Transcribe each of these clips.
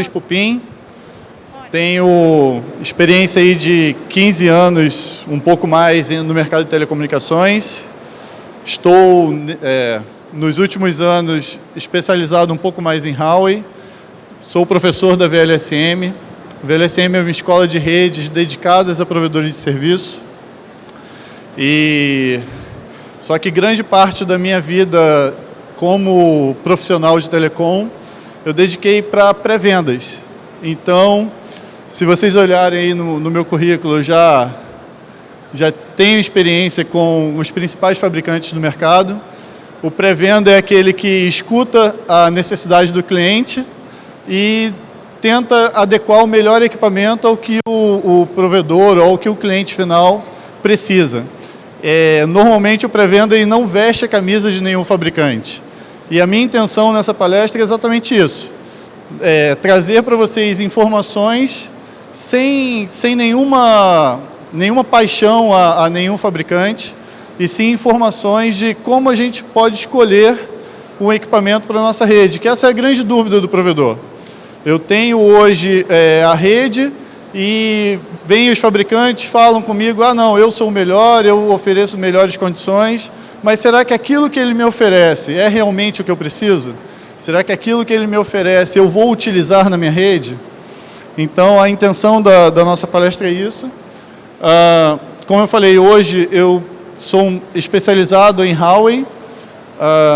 Luiz Pupim, tenho experiência aí de 15 anos, um pouco mais no mercado de telecomunicações. Estou, nos últimos anos, especializado um pouco mais em Huawei. Sou professor da VLSM. A VLSM é uma escola de redes dedicadas a provedores de serviço. Só que grande parte da minha vida como profissional de telecom, eu dediquei para pré-vendas. Então, se vocês olharem aí no meu currículo, eu já tenho experiência com os principais fabricantes do mercado. O pré-venda é aquele que escuta a necessidade do cliente e tenta adequar o melhor equipamento ao que o provedor ou ao que o cliente final precisa. Normalmente o pré-venda não veste a camisa de nenhum fabricante. E a minha intenção nessa palestra é exatamente isso. Trazer para vocês informações sem nenhuma paixão a nenhum fabricante, e sim informações de como a gente pode escolher um equipamento para a nossa rede, que essa é a grande dúvida do provedor. Eu tenho hoje a rede e vêm os fabricantes, falam comigo, não, eu sou o melhor, eu ofereço melhores condições, mas será que aquilo que ele me oferece é realmente o que eu preciso? Será que aquilo que ele me oferece eu vou utilizar na minha rede? Então, a intenção da nossa palestra é isso. Como eu falei, hoje eu sou especializado em Huawei,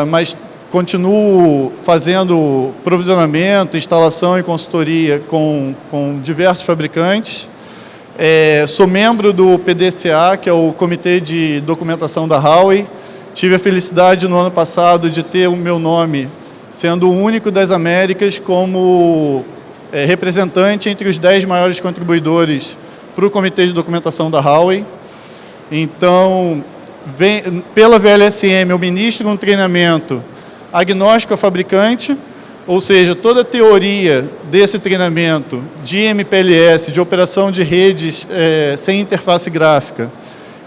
mas continuo fazendo provisionamento, instalação e consultoria com diversos fabricantes. Sou membro do PDCA, que é o Comitê de Documentação da Huawei. Tive a felicidade no ano passado de ter o meu nome sendo o único das Américas como representante entre os 10 maiores contribuidores para o Comitê de Documentação da Huawei. Então, pela VLSM, eu ministro um treinamento agnóstico a fabricante, ou seja, toda a teoria desse treinamento de MPLS, de operação de redes sem interface gráfica,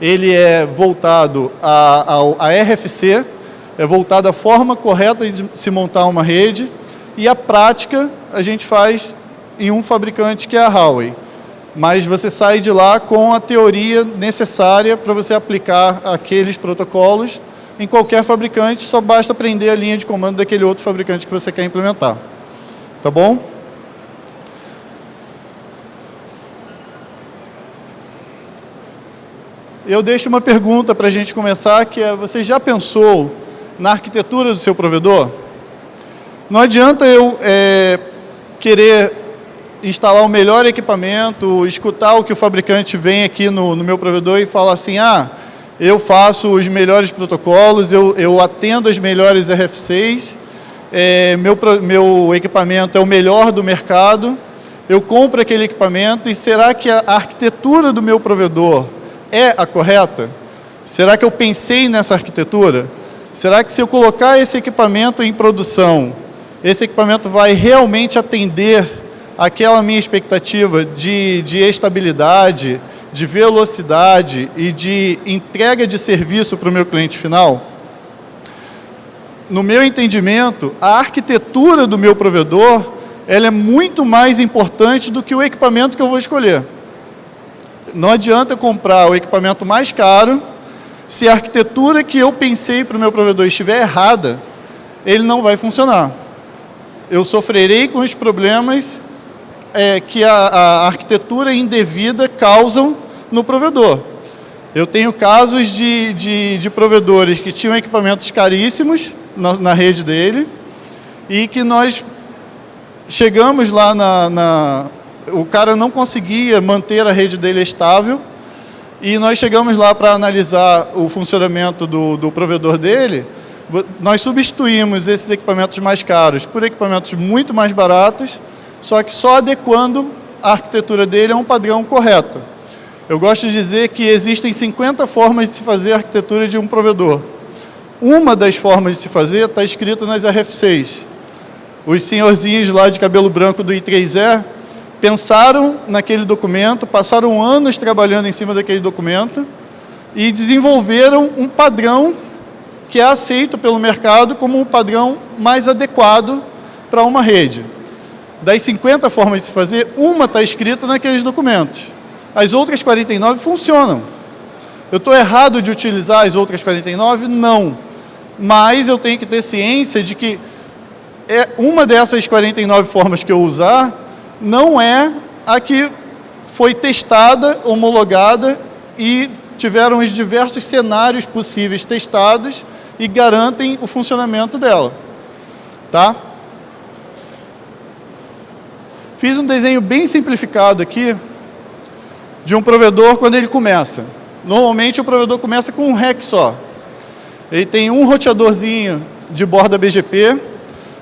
ele é voltado a RFC, é voltado à forma correta de se montar uma rede, e a prática a gente faz em um fabricante que é a Huawei. Mas você sai de lá com a teoria necessária para você aplicar aqueles protocolos em qualquer fabricante, só basta aprender a linha de comando daquele outro fabricante que você quer implementar. Tá bom? Eu deixo uma pergunta para a gente começar, que é, você já pensou na arquitetura do seu provedor? Não adianta eu querer instalar o melhor equipamento, escutar o que o fabricante vem aqui no meu provedor e falar assim, eu faço os melhores protocolos, eu atendo as melhores RFCs, meu equipamento é o melhor do mercado, eu compro aquele equipamento, e será que a arquitetura do meu provedor é a correta? Será que eu pensei nessa arquitetura? Será que se eu colocar esse equipamento em produção, esse equipamento vai realmente atender aquela minha expectativa de estabilidade, de velocidade e de entrega de serviço para o meu cliente final? No meu entendimento, a arquitetura do meu provedor, ela é muito mais importante do que o equipamento que eu vou escolher. Não adianta comprar o equipamento mais caro, se a arquitetura que eu pensei para o meu provedor estiver errada, ele não vai funcionar. Eu sofrerei com os problemas que a arquitetura indevida causam no provedor. Eu tenho casos de provedores que tinham equipamentos caríssimos na rede dele, e que nós chegamos lá o cara não conseguia manter a rede dele estável, e nós chegamos lá para analisar o funcionamento do provedor dele. Nós substituímos esses equipamentos mais caros por equipamentos muito mais baratos, só que só adequando a arquitetura dele a um padrão correto. Eu gosto de dizer que existem 50 formas de se fazer a arquitetura de um provedor. Uma das formas de se fazer está escrito nas RFCs. Os senhorzinhos lá de cabelo branco do I3E pensaram naquele documento, passaram anos trabalhando em cima daquele documento e desenvolveram um padrão que é aceito pelo mercado como um padrão mais adequado para uma rede. Das 50 formas de se fazer, uma está escrita naqueles documentos. As outras 49 funcionam. Eu estou errado de utilizar as outras 49? Não. Mas eu tenho que ter ciência de que uma dessas 49 formas que eu usar não é a que foi testada, homologada e tiveram os diversos cenários possíveis testados e garantem o funcionamento dela. Tá? Fiz um desenho bem simplificado aqui de um provedor quando ele começa. Normalmente o provedor começa com um rack só. Ele tem um roteadorzinho de borda BGP,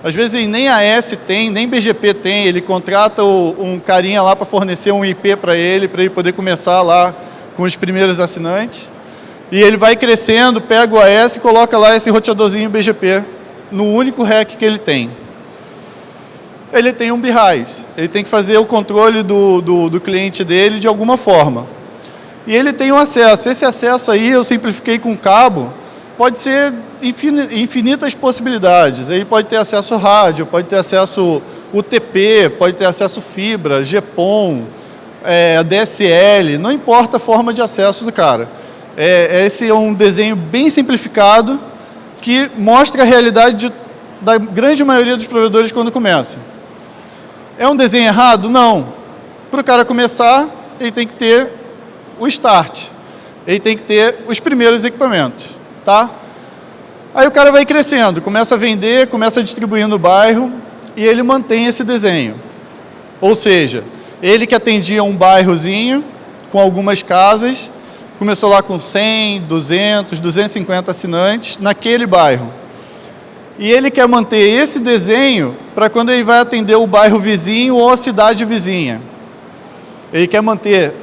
às vezes ele nem AS tem, nem BGP tem, ele contrata um carinha lá para fornecer um IP para ele poder começar lá com os primeiros assinantes. E ele vai crescendo, pega o AS e coloca lá esse roteadorzinho BGP no único rack que ele tem. Ele tem um BRAIS, ele tem que fazer o controle do cliente dele de alguma forma. E ele tem um acesso, esse acesso aí eu simplifiquei com cabo, pode ser infinitas possibilidades. Ele pode ter acesso rádio, pode ter acesso UTP, pode ter acesso fibra, GPON, DSL, não importa a forma de acesso do cara. Esse é um desenho bem simplificado que mostra a realidade da grande maioria dos provedores quando começa. É um desenho errado? Não. Para o cara começar, ele tem que ter o start. Ele tem que ter os primeiros equipamentos. Tá? Aí o cara vai crescendo, começa a vender, começa a distribuir no bairro e ele mantém esse desenho. Ou seja, ele que atendia um bairrozinho com algumas casas, começou lá com 100, 200, 250 assinantes naquele bairro. E ele quer manter esse desenho para quando ele vai atender o bairro vizinho ou a cidade vizinha. Ele quer manter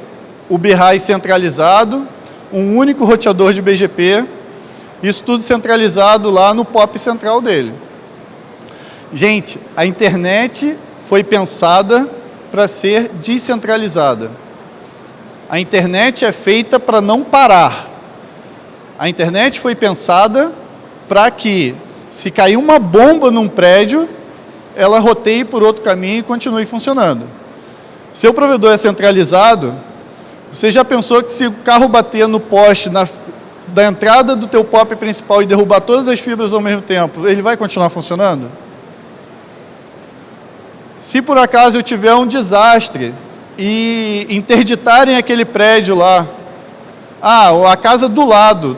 o BRAIS centralizado, um único roteador de BGP, isso tudo centralizado lá no POP central dele. Gente, a internet foi pensada para ser descentralizada. A internet é feita para não parar. A internet foi pensada para que, se cair uma bomba num prédio, ela roteie por outro caminho e continue funcionando. Seu provedor é centralizado, você já pensou que se o carro bater no poste da entrada do teu POP principal e derrubar todas as fibras ao mesmo tempo, ele vai continuar funcionando? Se por acaso eu tiver um desastre e interditarem aquele prédio lá, a casa do lado,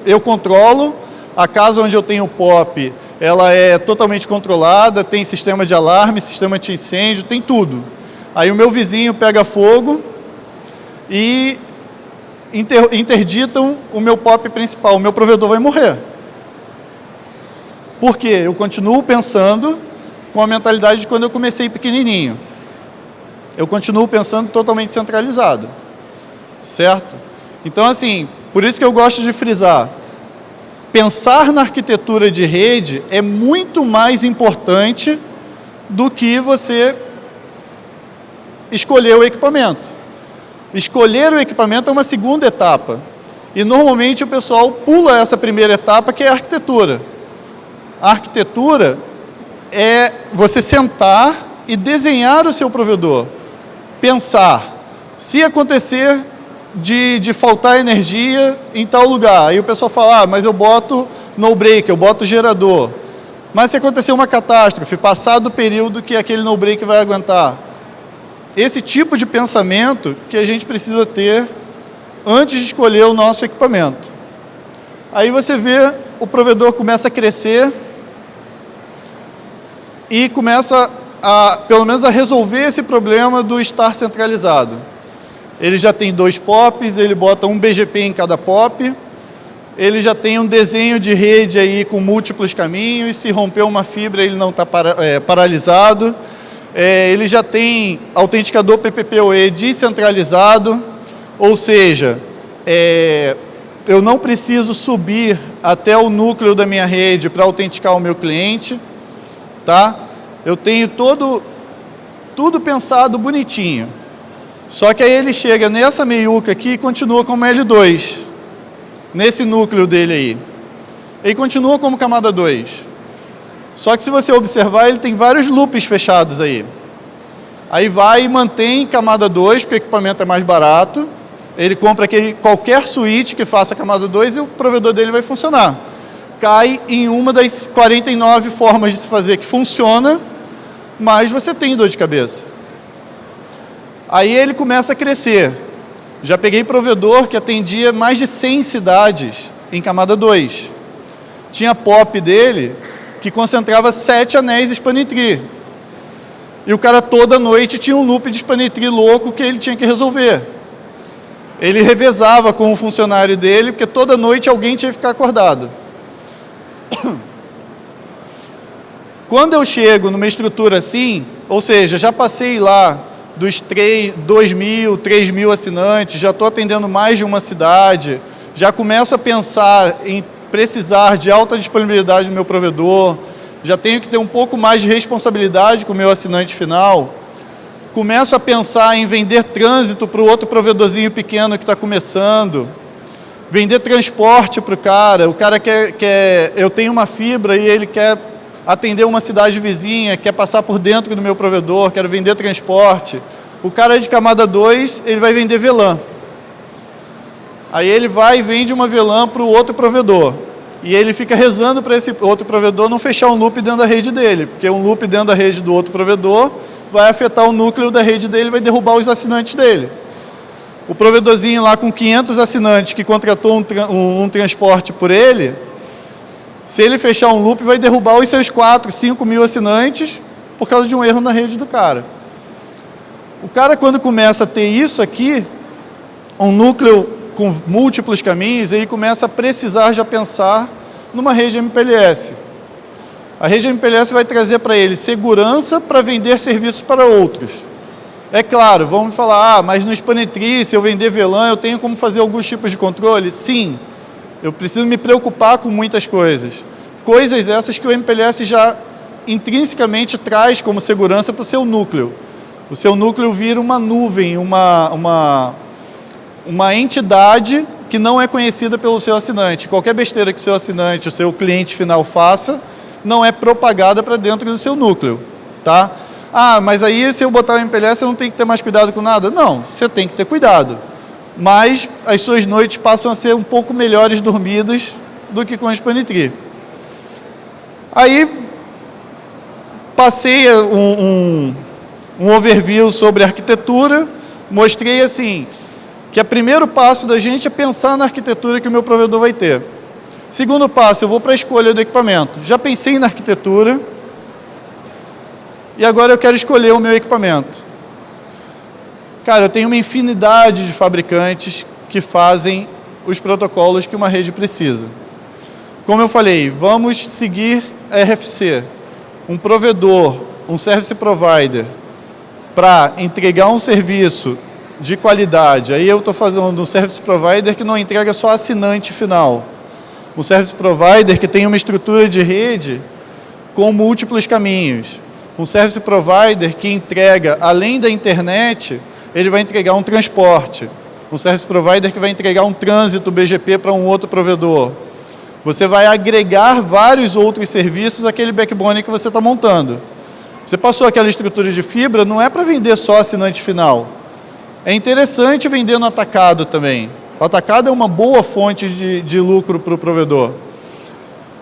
eu controlo, a casa onde eu tenho o POP, ela é totalmente controlada, tem sistema de alarme, sistema de incêndio, tem tudo. Aí o meu vizinho pega fogo e interditam o meu POP principal, o meu provedor vai morrer. Por quê? Eu continuo pensando com a mentalidade de quando eu comecei pequenininho. Eu continuo pensando totalmente centralizado, certo? Então, assim, por isso que eu gosto de frisar, pensar na arquitetura de rede é muito mais importante do que você escolher o equipamento. Escolher o equipamento é uma segunda etapa. E normalmente o pessoal pula essa primeira etapa, que é a arquitetura. A arquitetura é você sentar e desenhar o seu provedor. Pensar, se acontecer de faltar energia em tal lugar, aí o pessoal fala, mas eu boto no break, eu boto gerador. Mas se acontecer uma catástrofe, passado o período que aquele no break vai aguentar. Esse tipo de pensamento que a gente precisa ter antes de escolher o nosso equipamento. Aí você vê, o provedor começa a crescer e começa pelo menos a resolver esse problema do estar centralizado. Ele já tem 2 POPs, ele bota um BGP em cada POP, ele já tem um desenho de rede aí com múltiplos caminhos, se romper uma fibra ele não está paralisado, ele já tem autenticador PPPoE descentralizado, ou seja, eu não preciso subir até o núcleo da minha rede para autenticar o meu cliente, tá? Eu tenho tudo pensado bonitinho. Só que aí ele chega nessa meiuca aqui e continua como L2, nesse núcleo dele aí. Ele continua como camada 2. Só que se você observar, ele tem vários loops fechados aí. Aí vai e mantém camada 2, porque o equipamento é mais barato. Ele compra qualquer switch que faça camada 2 e o provedor dele vai funcionar. Cai em uma das 49 formas de se fazer que funciona, mas você tem dor de cabeça. Aí ele começa a crescer. Já peguei provedor que atendia mais de 100 cidades em camada 2. Tinha POP dele que concentrava 7 anéis Spanitri. E o cara toda noite tinha um loop de Spanitri louco que ele tinha que resolver. Ele revezava com o funcionário dele, porque toda noite alguém tinha que ficar acordado. Quando eu chego numa estrutura assim, ou seja, já passei lá dos 2.000, 3.000 assinantes, já estou atendendo mais de uma cidade, já começo a pensar em precisar de alta disponibilidade do meu provedor, já tenho que ter um pouco mais de responsabilidade com o meu assinante final, começo a pensar em vender trânsito para o outro provedorzinho pequeno que está começando, vender transporte para o cara quer, eu tenho uma fibra e ele quer atender uma cidade vizinha, quer passar por dentro do meu provedor, quero vender transporte. O cara de camada 2, ele vai vender VLAN. Aí ele vai e vende uma VLAN para o outro provedor. E ele fica rezando para esse outro provedor não fechar um loop dentro da rede dele, porque um loop dentro da rede do outro provedor vai afetar o núcleo da rede dele, vai derrubar os assinantes dele. O provedorzinho lá com 500 assinantes que contratou um transporte por ele, se ele fechar um loop, vai derrubar os seus 4, 5 mil assinantes por causa de um erro na rede do cara. O cara, quando começa a ter isso aqui, um núcleo com múltiplos caminhos, ele começa a precisar já pensar numa rede MPLS. A rede MPLS vai trazer para ele segurança para vender serviços para outros. É claro, vamos falar, mas no Spanitri, se eu vender VLAN, eu tenho como fazer alguns tipos de controle? Sim. Eu preciso me preocupar com muitas coisas. Coisas essas que o MPLS já intrinsecamente traz como segurança para o seu núcleo. O seu núcleo vira uma nuvem, uma entidade que não é conhecida pelo seu assinante. Qualquer besteira que o seu assinante, o seu cliente final faça, não é propagada para dentro do seu núcleo. Tá? Ah, mas aí se eu botar o MPLS eu não tenho que ter mais cuidado com nada? Não, você tem que ter cuidado. Mas as suas noites passam a ser um pouco melhores dormidas do que com a Spanitri. Aí, passei um overview sobre arquitetura, mostrei assim, que o primeiro passo da gente é pensar na arquitetura que o meu provedor vai ter. Segundo passo, eu vou para a escolha do equipamento. Já pensei na arquitetura, e agora eu quero escolher o meu equipamento. Cara, eu tenho uma infinidade de fabricantes que fazem os protocolos que uma rede precisa. Como eu falei, vamos seguir a RFC. Um provedor, um service provider, para entregar um serviço de qualidade. Aí eu estou falando um service provider que não entrega só assinante final. Um service provider que tem uma estrutura de rede com múltiplos caminhos. Um service provider que entrega, além da internet, ele vai entregar um transporte. Um service provider que vai entregar um trânsito BGP para um outro provedor. Você vai agregar vários outros serviços àquele backbone que você está montando. Você passou aquela estrutura de fibra, não é para vender só assinante final. É interessante vender no atacado também. O atacado é uma boa fonte de lucro para o provedor.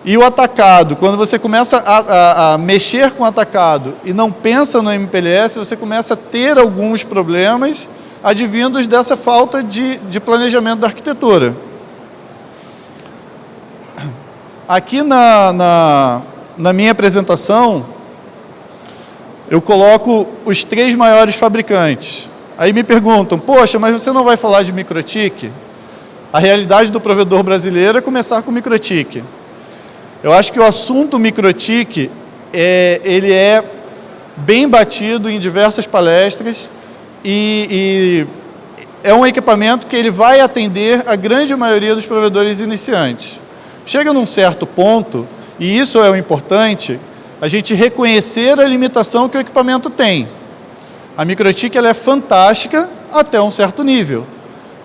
E o atacado, quando você começa a mexer com o atacado e não pensa no MPLS, você começa a ter alguns problemas advindos dessa falta de planejamento da arquitetura. Aqui na minha apresentação, eu coloco os 3 maiores fabricantes. Aí me perguntam, poxa, mas você não vai falar de MikroTik? A realidade do provedor brasileiro é começar com MikroTik. Eu acho que o assunto MikroTik, ele é bem batido em diversas palestras e é um equipamento que ele vai atender a grande maioria dos provedores iniciantes. Chega num certo ponto, e isso é o importante, a gente reconhecer a limitação que o equipamento tem. A MikroTik ela é fantástica até um certo nível.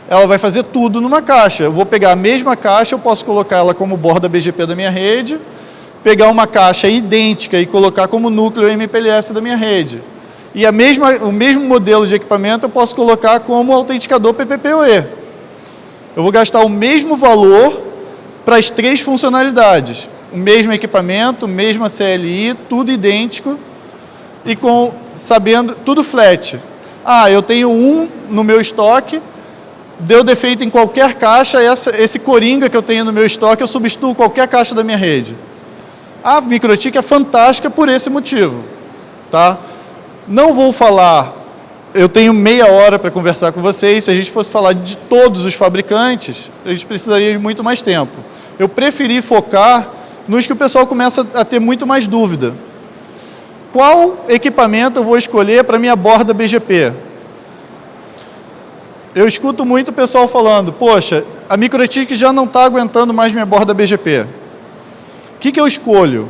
Ela vai fazer tudo numa caixa. Eu vou pegar a mesma caixa, eu posso colocar ela como borda BGP da minha rede, pegar uma caixa idêntica e colocar como núcleo MPLS da minha rede. E o mesmo modelo de equipamento eu posso colocar como autenticador PPP-oE. Eu vou gastar o mesmo valor para as 3 funcionalidades. O mesmo equipamento, mesma CLI, tudo idêntico e sabendo, tudo flat. Eu tenho um no meu estoque, deu defeito em qualquer caixa, esse coringa que eu tenho no meu estoque, eu substituo qualquer caixa da minha rede. A MikroTik é fantástica por esse motivo. Tá? Não vou falar, eu tenho meia hora para conversar com vocês, se a gente fosse falar de todos os fabricantes, a gente precisaria de muito mais tempo. Eu preferi focar nos que o pessoal começa a ter muito mais dúvida. Qual equipamento eu vou escolher para minha borda BGP? Eu escuto muito o pessoal falando, poxa, a MikroTik já não está aguentando mais minha borda BGP. O que eu escolho?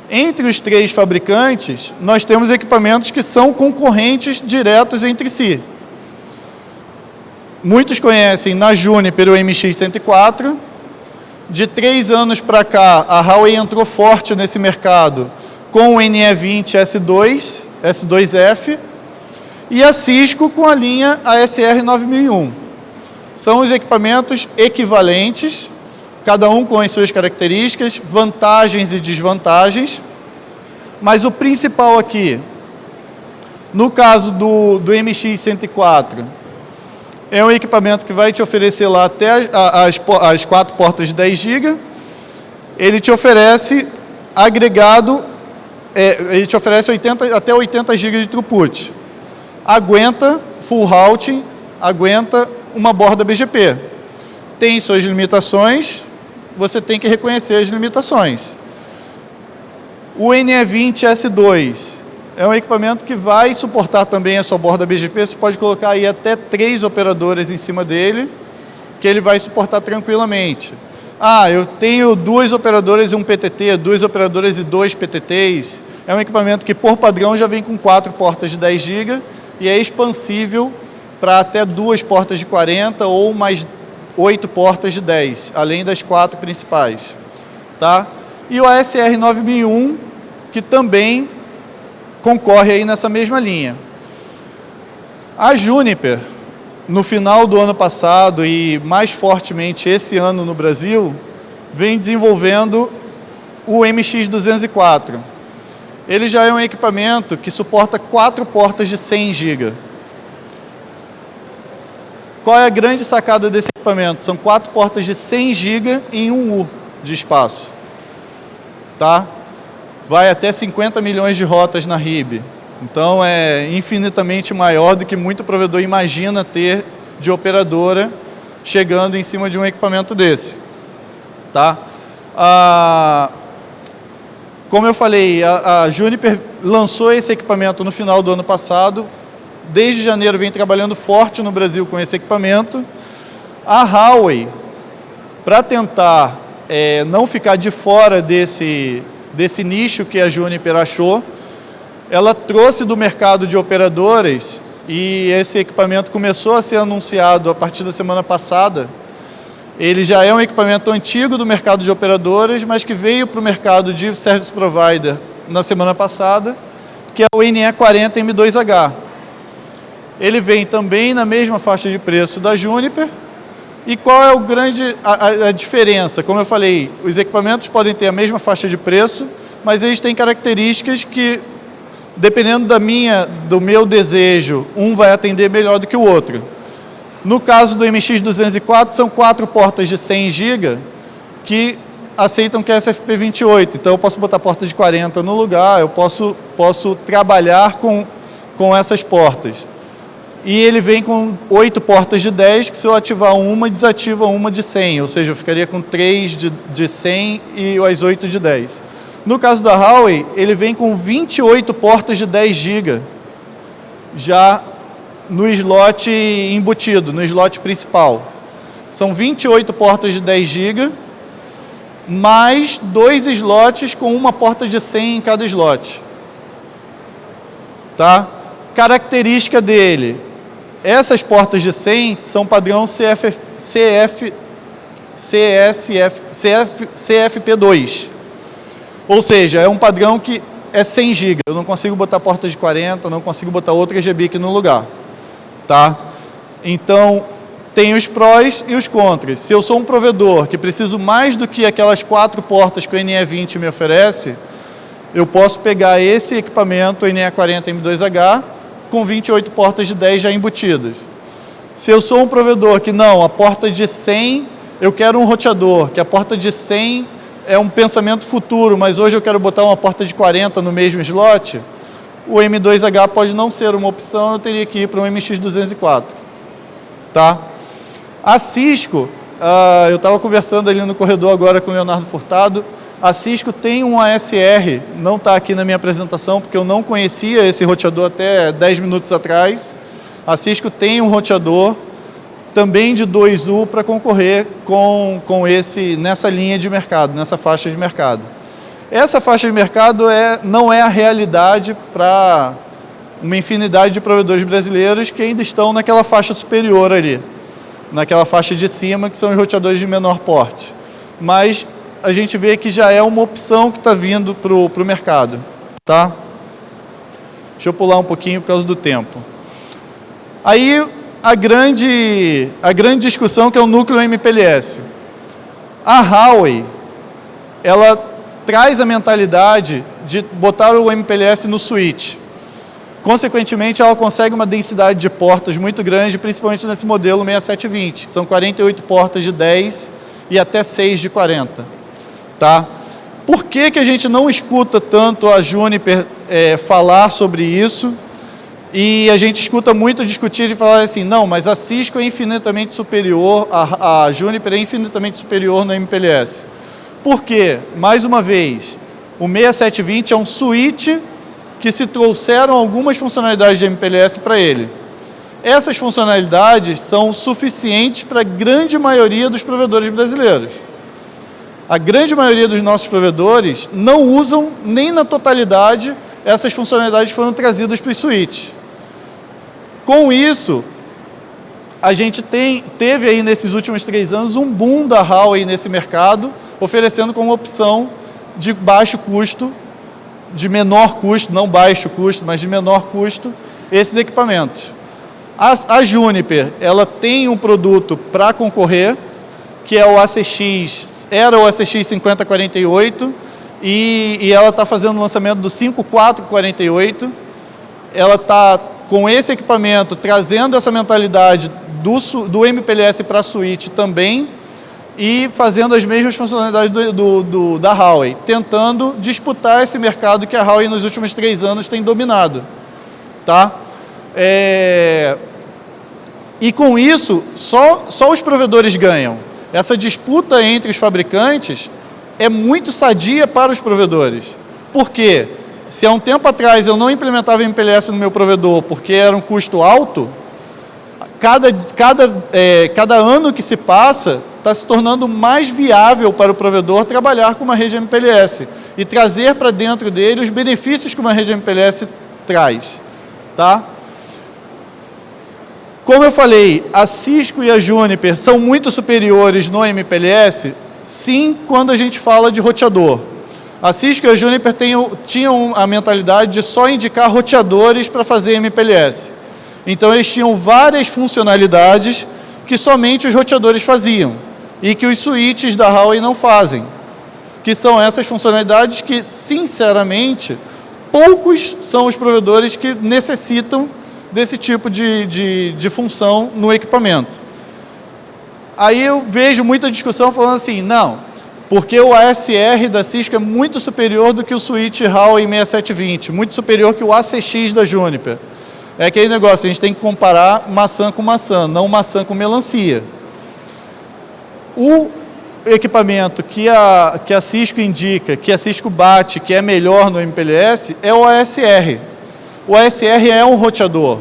Entre os 3 fabricantes, nós temos equipamentos que são concorrentes diretos entre si. Muitos conhecem na Juniper o MX104. De 3 anos para cá, a Huawei entrou forte nesse mercado com o NE20 S2, S2F, e a Cisco com a linha ASR 9001. São os equipamentos equivalentes, cada um com as suas características, vantagens e desvantagens, mas o principal aqui, no caso do MX104, é um equipamento que vai te oferecer lá até as 4 portas de 10 GB, ele te oferece agregado, ele te oferece até 80 GB de throughput, aguenta full routing, aguenta uma borda BGP, tem suas limitações, você tem que reconhecer as limitações. O NE20 S2 é um equipamento que vai suportar também a sua borda BGP, você pode colocar aí até 3 operadoras em cima dele, que ele vai suportar tranquilamente. Eu tenho 2 operadoras e um PTT, 2 operadoras e 2 PTTs, é um equipamento que por padrão já vem com 4 portas de 10 GB e é expansível para até 2 portas de 40 ou mais 8 portas de 10, além das 4 principais. Tá? E o ASR 9001, que também concorre aí nessa mesma linha. A Juniper, no final do ano passado e mais fortemente esse ano no Brasil, vem desenvolvendo o MX204. Ele já é um equipamento que suporta 4 portas de 100 GB. Qual é a grande sacada desse equipamento? São 4 portas de 100 GB em 1 U de espaço. Tá? Vai até 50 milhões de rotas na RIB. Então é infinitamente maior do que muito provedor imagina ter de operadora chegando em cima de um equipamento desse. Tá? Como eu falei, a Juniper lançou esse equipamento no final do ano passado. Desde janeiro vem trabalhando forte no Brasil com esse equipamento. A Huawei, para tentar não ficar de fora desse nicho que a Juniper achou, ela trouxe do mercado de operadoras, e esse equipamento começou a ser anunciado a partir da semana passada. Ele já é um equipamento antigo do mercado de operadoras, mas que veio para o mercado de service provider na semana passada, que é o NE40 M2H. Ele vem também na mesma faixa de preço da Juniper. E qual é a diferença? Como eu falei, os equipamentos podem ter a mesma faixa de preço, mas eles têm características que, dependendo do meu desejo, um vai atender melhor do que o outro. No caso do MX204, são 4 portas de 100 GB que aceitam QSFP28. Então, eu posso botar porta de 40 no lugar, eu posso trabalhar com essas portas. E ele vem com 8 portas de 10, que se eu ativar uma, desativa uma de 100. Ou seja, eu ficaria com 3 de 100 e as 8 de 10. No caso da Huawei, ele vem com 28 portas de 10 GB, já no slot embutido, no slot principal. São 28 portas de 10 GB, mais 2 slots com uma porta de 100 em cada slot. Tá? Característica dele: essas portas de 100 são padrão CFP2. Ou seja, é um padrão que é 100 GB. Eu não consigo botar porta de 40, não consigo botar outra GBIC no lugar. Tá? Então, tem os prós e os contras. Se eu sou um provedor que preciso mais do que aquelas 4 portas que o NE20 me oferece, eu posso pegar esse equipamento, o NE40 M2H, com 28 portas de 10 já embutidas. Se eu sou um provedor que não, a porta de 100, eu quero um roteador, que a porta de 100 é um pensamento futuro, mas hoje eu quero botar uma porta de 40 no mesmo slot, o M2H pode não ser uma opção, eu teria que ir para um MX204. Tá? A Cisco, eu estava conversando ali no corredor agora com o Leonardo Furtado, a Cisco tem um ASR, não está aqui na minha apresentação, porque eu não conhecia esse roteador até 10 minutos atrás. A Cisco tem um roteador também de 2U para concorrer com esse, nessa linha de mercado, nessa faixa de mercado. Essa faixa de mercado não é a realidade para uma infinidade de provedores brasileiros que ainda estão naquela faixa superior ali, naquela faixa de cima, que são os roteadores de menor porte. Mas a gente vê que já é uma opção que está vindo para o mercado. Tá? Deixa eu pular um pouquinho por causa do tempo. Aí, a grande discussão que é o núcleo MPLS. A Huawei, ela traz a mentalidade de botar o MPLS no switch. Consequentemente, ela consegue uma densidade de portas muito grande, principalmente nesse modelo 6720, que são 48 portas de 10 e até 6 de 40. Tá? Por que que a gente não escuta tanto a Juniper falar sobre isso? E a gente escuta muito discutir e falar assim, não, mas a Cisco é infinitamente superior, a Juniper é infinitamente superior no MPLS. Por quê? Mais uma vez, o 6720 é um switch que se trouxeram algumas funcionalidades de MPLS para ele. Essas funcionalidades são suficientes para a grande maioria dos provedores brasileiros. A grande maioria dos nossos provedores não usam nem na totalidade essas funcionalidades que foram trazidas para os switches. Com isso, a gente teve aí nesses últimos 3 anos um boom da Huawei nesse mercado, oferecendo como opção de baixo custo, de menor custo, não baixo custo, mas de menor custo, esses equipamentos. A Juniper, ela tem um produto para concorrer, que é o ACX, era o ACX 5048, e ela está fazendo o lançamento do 5448. Ela está com esse equipamento, trazendo essa mentalidade do MPLS para a suíte também e fazendo as mesmas funcionalidades da Huawei, tentando disputar esse mercado que a Huawei nos últimos 3 anos tem dominado. Tá? E com isso, só os provedores ganham. Essa disputa entre os fabricantes é muito sadia para os provedores. Por quê? Se há um tempo atrás eu não implementava MPLS no meu provedor porque era um custo alto, cada ano que se passa está se tornando mais viável para o provedor trabalhar com uma rede MPLS e trazer para dentro dele os benefícios que uma rede MPLS traz. Tá? Como eu falei, a Cisco e a Juniper são muito superiores no MPLS, sim, quando a gente fala de roteador. A Cisco e a Juniper tinham a mentalidade de só indicar roteadores para fazer MPLS. Então, eles tinham várias funcionalidades que somente os roteadores faziam e que os switches da Huawei não fazem, que são essas funcionalidades que, sinceramente, poucos são os provedores que necessitam desse tipo de função no equipamento. Aí eu vejo muita discussão falando assim, não, porque o ASR da Cisco é muito superior do que o switch Huawei 6720, muito superior que o ACX da Juniper. É aquele negócio, a gente tem que comparar maçã com maçã, não maçã com melancia. O equipamento que a Cisco indica, que a Cisco bate, que é melhor no MPLS, é o ASR. O ASR é um roteador.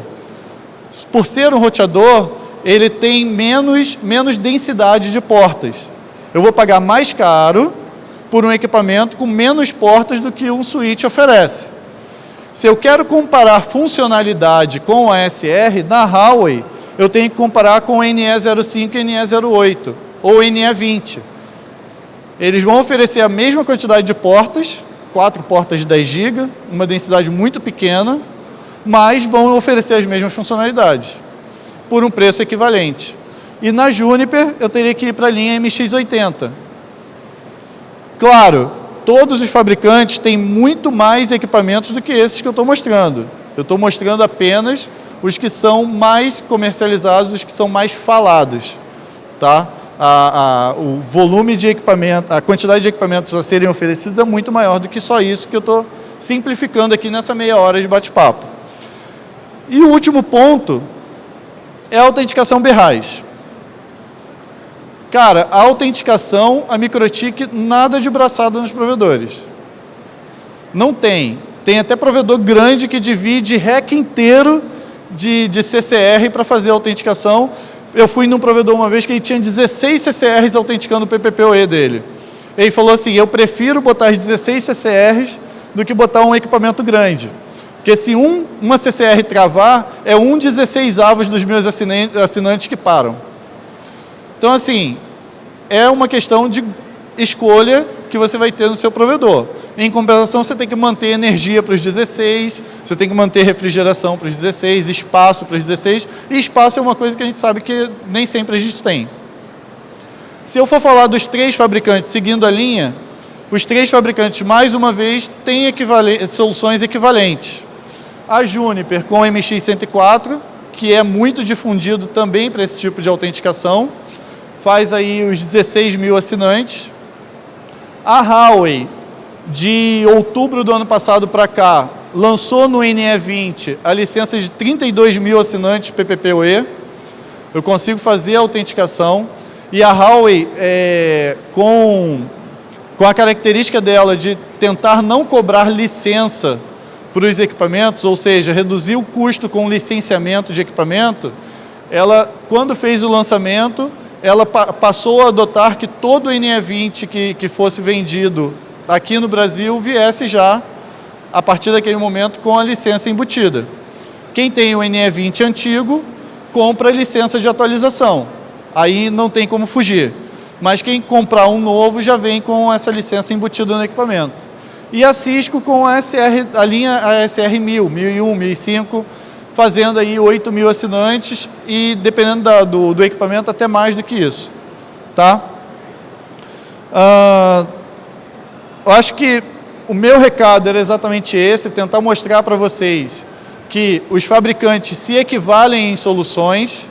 Por ser um roteador, ele tem menos densidade de portas. Eu vou pagar mais caro por um equipamento com menos portas do que um switch oferece. Se eu quero comparar funcionalidade com o ASR, na Huawei, eu tenho que comparar com o NE05 e NE08, ou NE20. Eles vão oferecer a mesma quantidade de portas, 4 portas de 10 GB, uma densidade muito pequena, mas vão oferecer as mesmas funcionalidades, por um preço equivalente. E na Juniper, eu teria que ir para a linha MX80. Claro, todos os fabricantes têm muito mais equipamentos do que esses que eu estou mostrando. Eu estou mostrando apenas os que são mais comercializados, os que são mais falados. Tá? O volume de equipamento, a quantidade de equipamentos a serem oferecidos é muito maior do que só isso que eu estou simplificando aqui nessa meia hora de bate-papo. E o último ponto é a autenticação BRAS. Cara, a autenticação, a MikroTik, nada de braçada nos provedores. Não tem. Tem até provedor grande que divide REC inteiro de CCR para fazer a autenticação. Eu fui num provedor uma vez que ele tinha 16 CCRs autenticando o PPPoE dele. Ele falou assim, eu prefiro botar as 16 CCRs do que botar um equipamento grande. Porque se uma CCR travar, é 1/16 dos meus assinantes que param. Então, assim, é uma questão de escolha que você vai ter no seu provedor. Em compensação, você tem que manter energia para os 16, você tem que manter refrigeração para os 16, espaço para os 16, e espaço é uma coisa que a gente sabe que nem sempre a gente tem. Se eu for falar dos 3 fabricantes seguindo a linha, os 3 fabricantes, mais uma vez, têm soluções equivalentes. A Juniper com o MX104, que é muito difundido também para esse tipo de autenticação, faz aí os 16 mil assinantes. A Huawei, de outubro do ano passado para cá, lançou no NE20 a licença de 32 mil assinantes PPPoE. Eu consigo fazer a autenticação. E a Huawei, com a característica dela de tentar não cobrar licença para os equipamentos, ou seja, reduzir o custo com licenciamento de equipamento, ela, quando fez o lançamento, ela passou a adotar que todo o NE20 que fosse vendido aqui no Brasil viesse já, a partir daquele momento, com a licença embutida. Quem tem o NE20 antigo, compra a licença de atualização. Aí não tem como fugir. Mas quem comprar um novo já vem com essa licença embutida no equipamento. E a Cisco com a linha ASR 1000, 1001, 1005, fazendo aí 8 mil assinantes e, dependendo do equipamento, até mais do que isso. Tá? Eu acho que o meu recado era exatamente esse, tentar mostrar para vocês que os fabricantes se equivalem em soluções.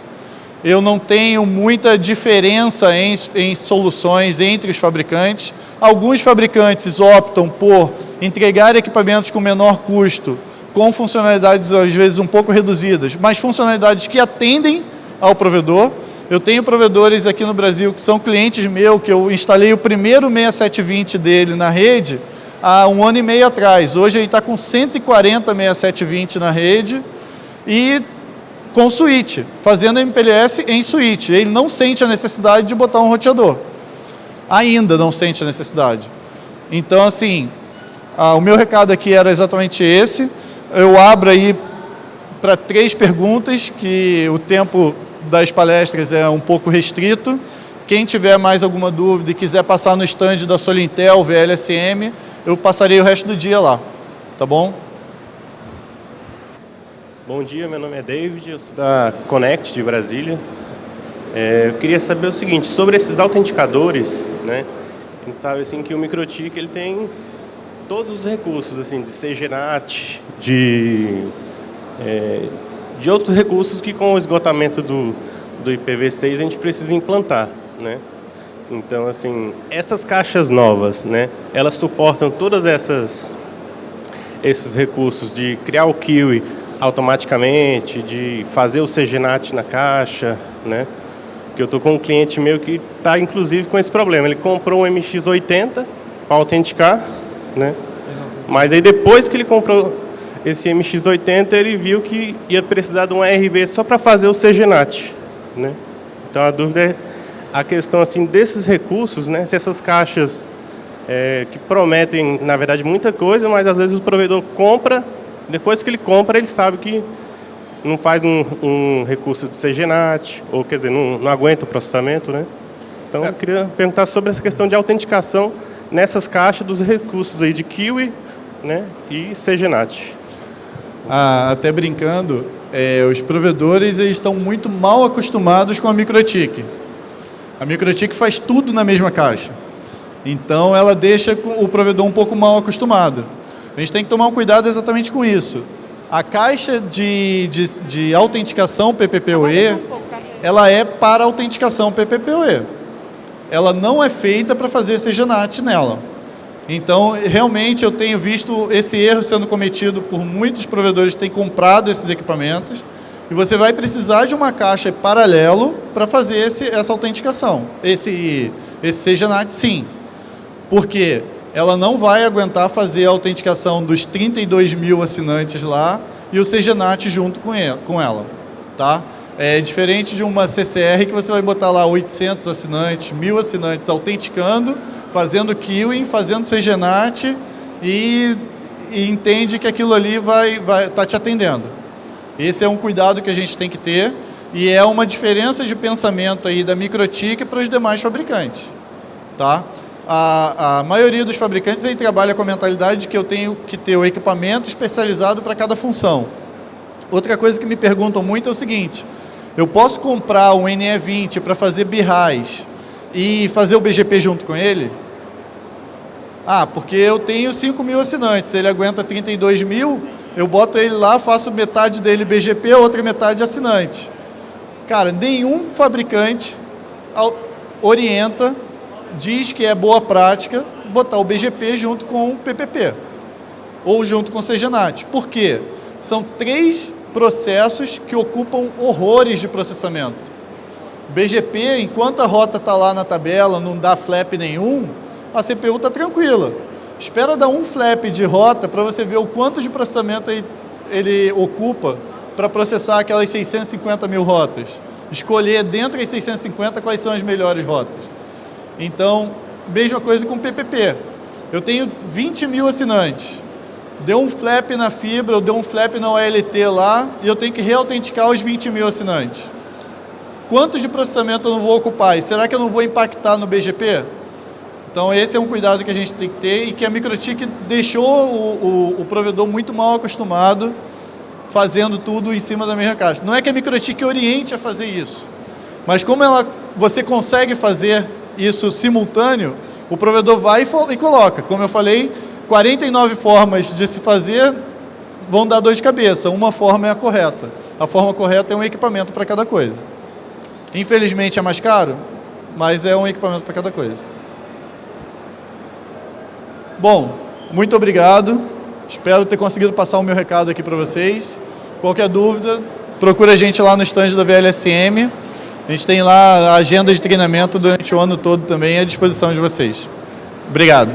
Eu não tenho muita diferença em soluções entre os fabricantes. Alguns fabricantes optam por entregar equipamentos com menor custo, com funcionalidades às vezes um pouco reduzidas, mas funcionalidades que atendem ao provedor. Eu tenho provedores aqui no Brasil que são clientes meus, que eu instalei o primeiro 6720 dele na rede há 1 ano e meio atrás. Hoje ele está com 140 6720 na rede e com switch, fazendo MPLS em switch. Ele não sente a necessidade de botar um roteador. Ainda não sente a necessidade. Então, assim, o meu recado aqui era exatamente esse. Eu abro aí para 3 perguntas, que o tempo das palestras é um pouco restrito. Quem tiver mais alguma dúvida e quiser passar no stand da Solintel, VLSM, eu passarei o resto do dia lá. Tá bom? Bom dia, meu nome é David, eu sou da Connect de Brasília. Eu queria saber o seguinte, sobre esses autenticadores, né? A gente sabe assim, que o MikroTik ele tem todos os recursos, assim, de CGNAT, de outros recursos que com o esgotamento do IPv6 a gente precisa implantar, né? Então, assim, essas caixas novas, né? Elas suportam todas esses recursos de criar o Kiwi automaticamente, de fazer o CGNAT na caixa, né? Que eu estou com um cliente meu que está, inclusive, com esse problema. Ele comprou um MX80 para autenticar, né? Mas aí, depois que ele comprou esse MX80, ele viu que ia precisar de um ARB só para fazer o CGNAT, né? Então, a dúvida é a questão, assim, desses recursos, né? Se essas caixas que prometem, na verdade, muita coisa, mas, às vezes, o provedor compra. Depois que ele compra, ele sabe que não faz um recurso de CGNAT, ou, quer dizer, não aguenta o processamento, né? Então, eu queria perguntar sobre essa questão de autenticação nessas caixas dos recursos aí de Kiwi, né, e CGNAT. Até brincando, os provedores eles estão muito mal acostumados com a MikroTik. A MikroTik faz tudo na mesma caixa. Então, ela deixa o provedor um pouco mal acostumado. A gente tem que tomar um cuidado exatamente com isso. A caixa de autenticação PPPoE, ela é para autenticação PPPoE. Ela não é feita para fazer CGNAT nela. Então, realmente, eu tenho visto esse erro sendo cometido por muitos provedores que têm comprado esses equipamentos, e você vai precisar de uma caixa paralelo para fazer essa autenticação. Esse CGNAT, sim. Porque ela não vai aguentar fazer a autenticação dos 32 mil assinantes lá e o CGNAT junto com ela. Tá? É diferente de uma CCR que você vai botar lá 800 assinantes, 1000 assinantes autenticando, fazendo queuing, fazendo CGNAT e entende que aquilo ali vai tá te atendendo. Esse é um cuidado que a gente tem que ter e é uma diferença de pensamento aí da MikroTik para os demais fabricantes. Tá? A maioria dos fabricantes aí trabalha com a mentalidade de que eu tenho que ter o equipamento especializado para cada função. Outra coisa que me perguntam muito é o seguinte: eu posso comprar um NE20 para fazer BIRAS e fazer o BGP junto com ele? Porque eu tenho 5 mil assinantes, ele aguenta 32 mil, eu boto ele lá, faço metade dele BGP, a outra metade assinante. Cara, nenhum fabricante orienta, diz que é boa prática botar o BGP junto com o PPP ou junto com o CGNAT. Por quê? São 3 processos que ocupam horrores de processamento. BGP, enquanto a rota está lá na tabela, não dá flap nenhum, a CPU está tranquila. Espera dar um flap de rota para você ver o quanto de processamento ele ocupa para processar aquelas 650 mil rotas. Escolher dentre as 650 quais são as melhores rotas. Então, mesma coisa com o PPP. Eu tenho 20 mil assinantes. Deu um flap na fibra, ou deu um flap na OLT lá, e eu tenho que reautenticar os 20 mil assinantes. Quanto de processamento eu não vou ocupar? E será que eu não vou impactar no BGP? Então, esse é um cuidado que a gente tem que ter e que a MikroTik deixou o provedor muito mal acostumado, fazendo tudo em cima da mesma caixa. Não é que a MikroTik oriente a fazer isso, mas como você consegue fazer isso simultâneo, o provedor vai e coloca. Como eu falei, 49 formas de se fazer vão dar dor de cabeça. Uma forma é a correta. A forma correta é um equipamento para cada coisa. Infelizmente é mais caro, mas é um equipamento para cada coisa. Bom, muito obrigado. Espero ter conseguido passar o meu recado aqui para vocês. Qualquer dúvida, procura a gente lá no stand da VLSM. A gente tem lá a agenda de treinamento durante o ano todo também à disposição de vocês. Obrigado.